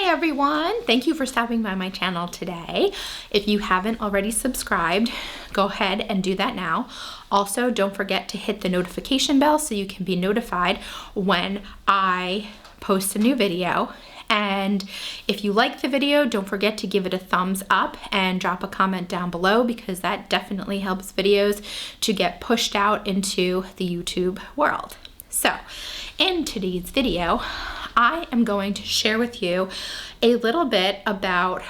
Hi everyone, thank you for stopping by my channel today. If you haven't already subscribed, go ahead and do that now. Also, don't forget to hit the notification bell so you can be notified when I post a new video. And if you like the video, don't forget to give it a thumbs up and drop a comment down below, because that definitely helps videos to get pushed out into the YouTube world. So in today's video, I am going to share with you a little bit about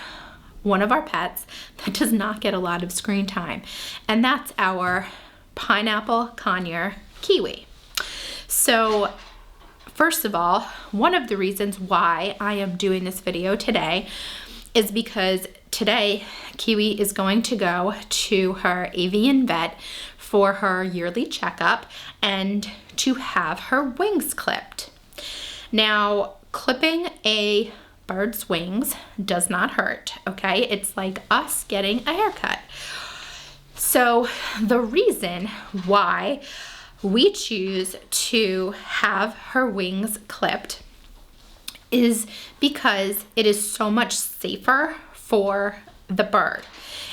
one of our pets that does not get a lot of screen time, and that's our pineapple conure, Kiwi. So first of all, one of the reasons why I am doing this video today is because today Kiwi is going to go to her avian vet for her yearly checkup and to have her wings clipped. Now, clipping a bird's wings does not hurt, okay? It's like us getting a haircut. So the reason why we choose to have her wings clipped is because it is so much safer for the bird,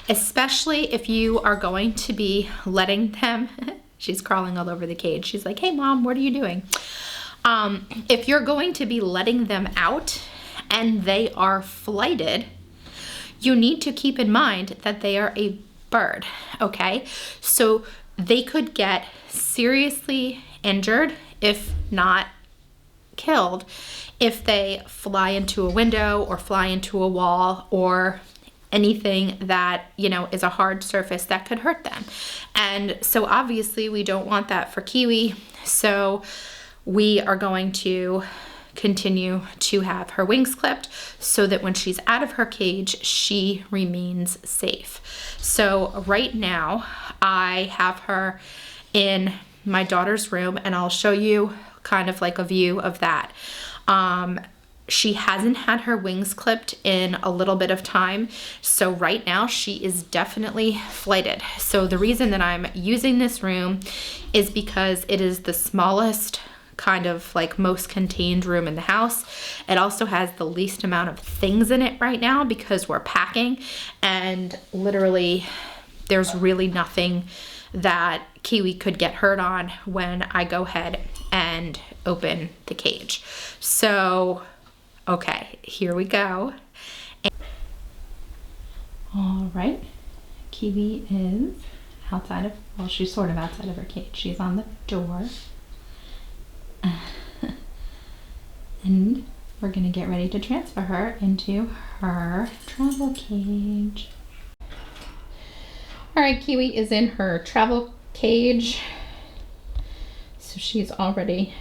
especially if you are going to be letting them, she's crawling all over the cage. She's like, hey mom, what are you doing? If you're going to be letting them out and they are flighted, you need to keep in mind that they are a bird, okay? So they could get seriously injured, if not killed, if they fly into a window or fly into a wall or anything that, you know, is a hard surface that could hurt them. And so obviously we don't want that for Kiwi. So we are going to continue to have her wings clipped so that when she's out of her cage, she remains safe. So right now I have her in my daughter's room, and I'll show you kind of like a view of that. She hasn't had her wings clipped in a little bit of time, so right now she is definitely flighted. So the reason that I'm using this room is because it is the smallest, kind of like most contained room in the house. It also has the least amount of things in it right now because we're packing, and literally there's really nothing that Kiwi could get hurt on when I go ahead and open the cage. So okay, here we go. All right, Kiwi is outside of, well, she's sort of outside of her cage. She's on the door. And we're gonna get ready to transfer her into her travel cage. All right, Kiwi is in her travel cage. So she's all ready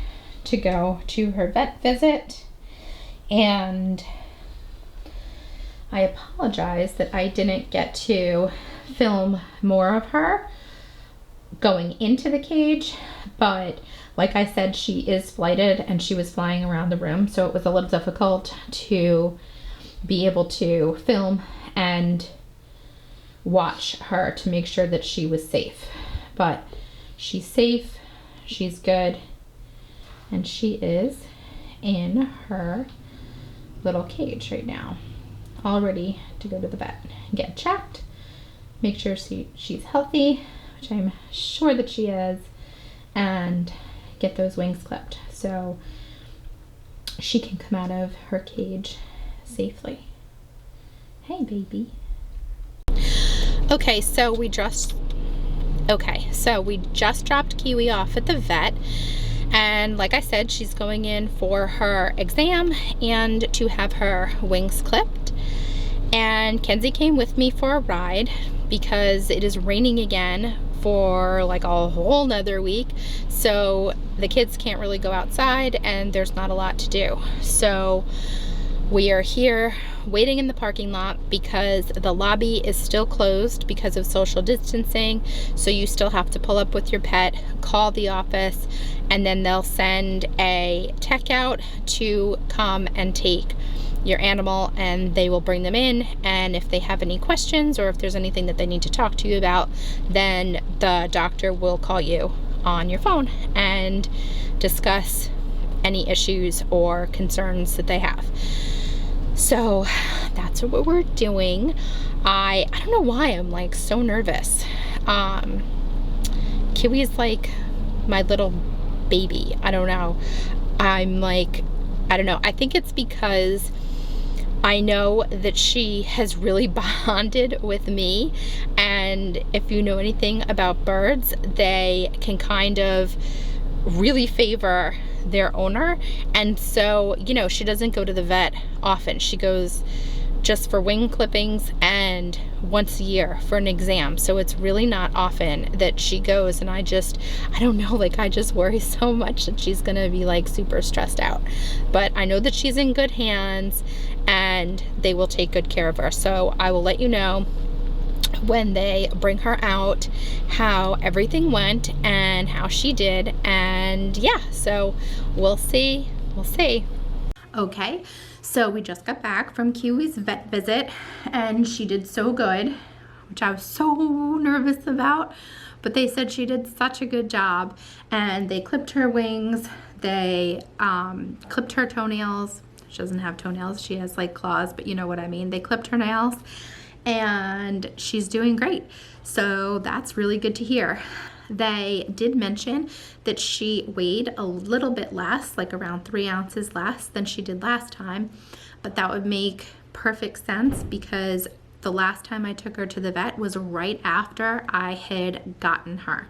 to go to her vet visit. And I apologize that I didn't get to film more of her going into the cage, but like I said, she is flighted and she was flying around the room, so it was a little difficult to be able to film and watch her to make sure that she was safe. But she's safe, she's good, and she is in her little cage right now, all ready to go to the vet and get checked, make sure she's healthy, which I'm sure that she is, and get those wings clipped so she can come out of her cage safely. Hey baby. Okay, so we just dropped Kiwi off at the vet, and like I said, she's going in for her exam and to have her wings clipped. And Kenzie came with me for a ride because it is raining again for like a whole nother week, so the kids can't really go outside and there's not a lot to do. So we are here waiting in the parking lot because the lobby is still closed because of social distancing. So you still have to pull up with your pet, call the office, and then they'll send a tech out to come and take your animal, and they will bring them in, and if they have any questions or if there's anything that they need to talk to you about, then the doctor will call you on your phone and discuss any issues or concerns that they have. So that's what we're doing. I don't know why I'm like so nervous. Kiwi is like my little baby. I don't know. I'm like, I don't know. I think it's because I know that she has really bonded with me, and if you know anything about birds, they can kind of really favor their owner. And so, you know, she doesn't go to the vet often. She goes just for wing clippings and once a year for an exam. So it's really not often that she goes, and I don't know, like I just worry so much that she's gonna be like super stressed out. But I know that she's in good hands and they will take good care of her. So I will let you know when they bring her out how everything went and how she did. And yeah, so we'll see. Okay, so we just got back from Kiwi's vet visit and she did so good, which I was so nervous about, but they said she did such a good job. And they clipped her wings, they clipped her toenails. She doesn't have toenails, she has like claws, but you know what I mean. They clipped her nails and she's doing great. So that's really good to hear. They did mention that she weighed a little bit less, like around 3 ounces less than she did last time, but that would make perfect sense because the last time I took her to the vet was right after I had gotten her.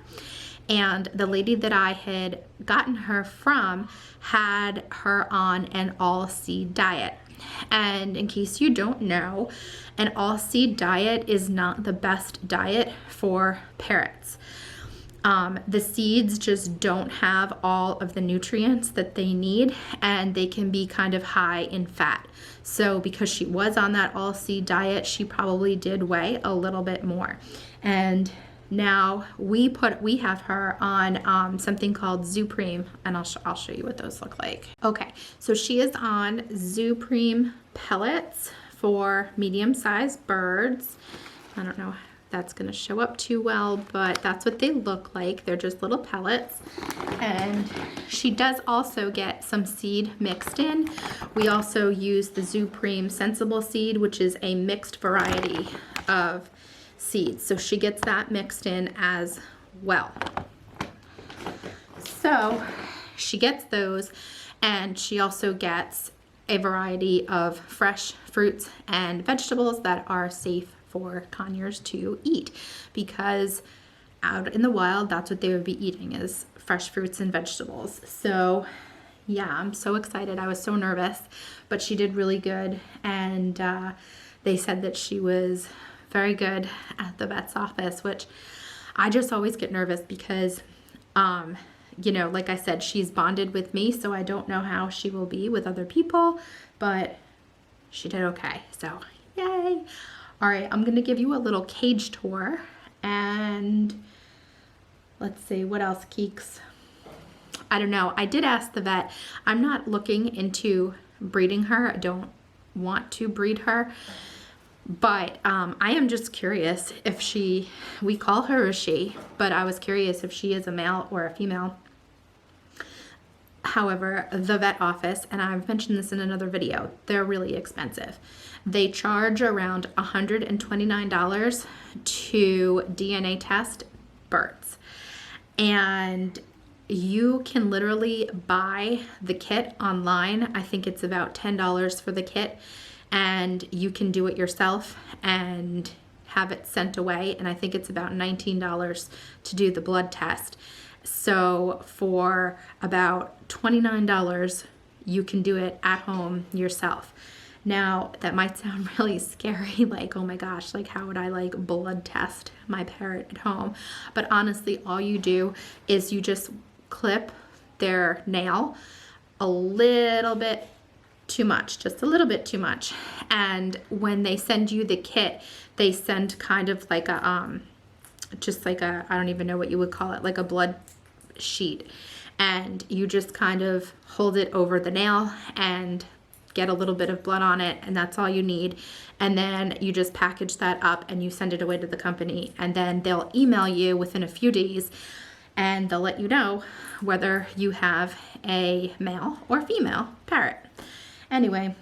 And the lady that I had gotten her from had her on an all-seed diet. And in case you don't know, an all-seed diet is not the best diet for parrots. The seeds just don't have all of the nutrients that they need, and they can be kind of high in fat. So because she was on that all-seed diet, she probably did weigh a little bit more. And now we have her on something called Zupreme, and I'll show you what those look like. Okay, so she is on Zupreme pellets for medium-sized birds. I don't know if that's going to show up too well, but that's what they look like. They're just little pellets. And she does also get some seed mixed in. We also use the Zupreme Sensible seed, which is a mixed variety of seeds. So she gets that mixed in as well. So she gets those, and she also gets a variety of fresh fruits and vegetables that are safe for conures to eat, because out in the wild, that's what they would be eating, is fresh fruits and vegetables. So yeah, I'm so excited. I was so nervous, but she did really good. And they said that she was very good at the vet's office, which I just always get nervous because, you know, like I said, she's bonded with me, so I don't know how she will be with other people, but she did okay, so yay. All right, I'm gonna give you a little cage tour, and let's see, what else, Keeks? I don't know, I did ask the vet. I'm not looking into breeding her. I don't want to breed her, but I am just curious if we call her a she, but I was curious if she is a male or a female. However, the vet office, and I've mentioned this in another video, they're really expensive. They charge around $129 to DNA test birds. And you can literally buy the kit online. I think it's about $10 for the kit, and you can do it yourself and have it sent away. And I think it's about $19 to do the blood test. So for about $29, you can do it at home yourself. Now, that might sound really scary, like, oh my gosh, like how would I like blood test my parrot at home? But honestly, all you do is you just clip their nail a little bit too much, just a little bit too much. And when they send you the kit, they send kind of like a, just like a, I don't even know what you would call it, like a blood sheet. And you just kind of hold it over the nail and get a little bit of blood on it, and that's all you need. And then you just package that up and you send it away to the company, and then they'll email you within a few days and they'll let you know whether you have a male or female parrot. Anyway,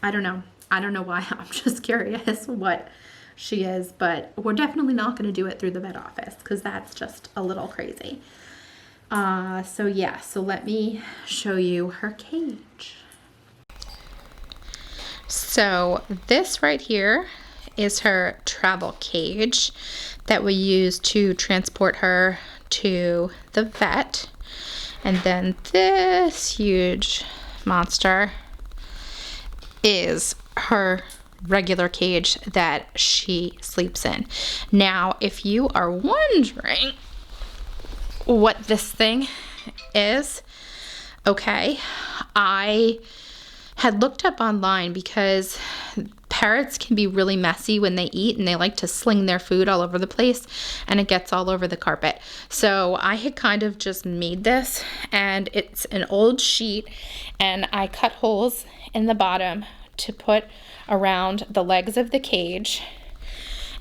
I don't know. I don't know why. I'm just curious what she is, but we're definitely not going to do it through the vet office because that's just a little crazy. So yeah, so let me show you her cage. So this right here is her travel cage that we use to transport her to the vet. And then this huge monster is her regular cage that she sleeps in. Now, if you are wondering what this thing is, okay, I had looked up online because parrots can be really messy when they eat and they like to sling their food all over the place and it gets all over the carpet. So I had kind of just made this, and it's an old sheet, and I cut holes in the bottom to put around the legs of the cage,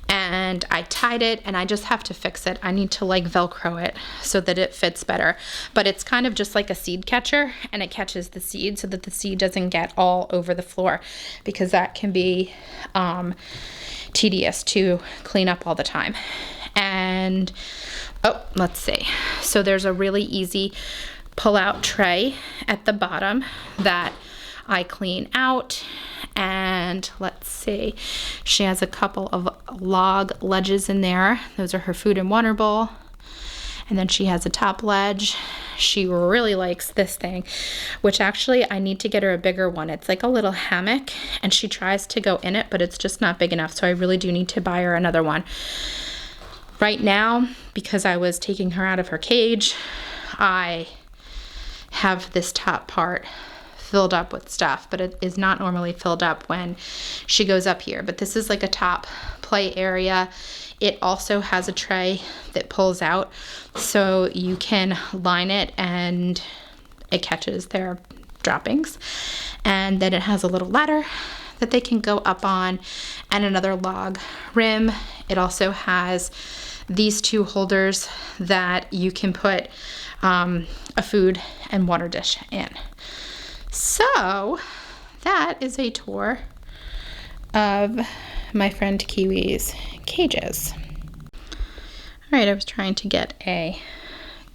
and I tied it, and I just have to fix it. I need to like Velcro it so that it fits better. But it's kind of just like a seed catcher, and it catches the seed so that the seed doesn't get all over the floor, because that can be tedious to clean up all the time. And oh, let's see. So there's a really easy pull-out tray at the bottom that I clean out. And let's see, she has a couple of log ledges in there. Those are her food and water bowl. And then she has a top ledge. She really likes this thing, which actually I need to get her a bigger one. It's like a little hammock, and she tries to go in it, but it's just not big enough. So I really do need to buy her another one. Right now, because I was taking her out of her cage, I have this top part filled up with stuff, but it is not normally filled up when she goes up here. But this is like a top play area. It also has a tray that pulls out so you can line it and it catches their droppings. And then it has a little ladder that they can go up on and another log rim. It also has these two holders that you can put a food and water dish in. So that is a tour of my friend Kiwi's cages. All right, I was trying to get a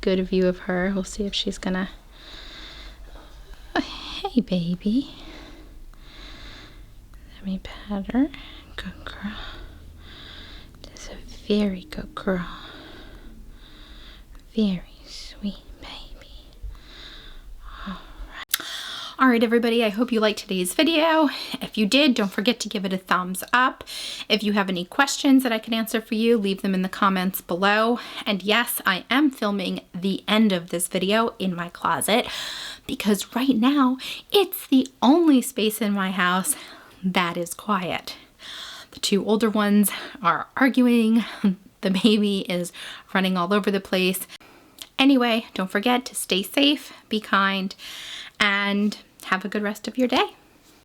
good view of her. We'll see if she's gonna... Oh, hey, baby. Let me pat her. Good girl. That's a very good girl. Very sweet baby. All right, everybody, I hope you liked today's video. If you did, don't forget to give it a thumbs up. If you have any questions that I can answer for you, leave them in the comments below. And yes, I am filming the end of this video in my closet because right now it's the only space in my house that is quiet. The two older ones are arguing. The baby is running all over the place. Anyway, don't forget to stay safe, be kind, and have a good rest of your day.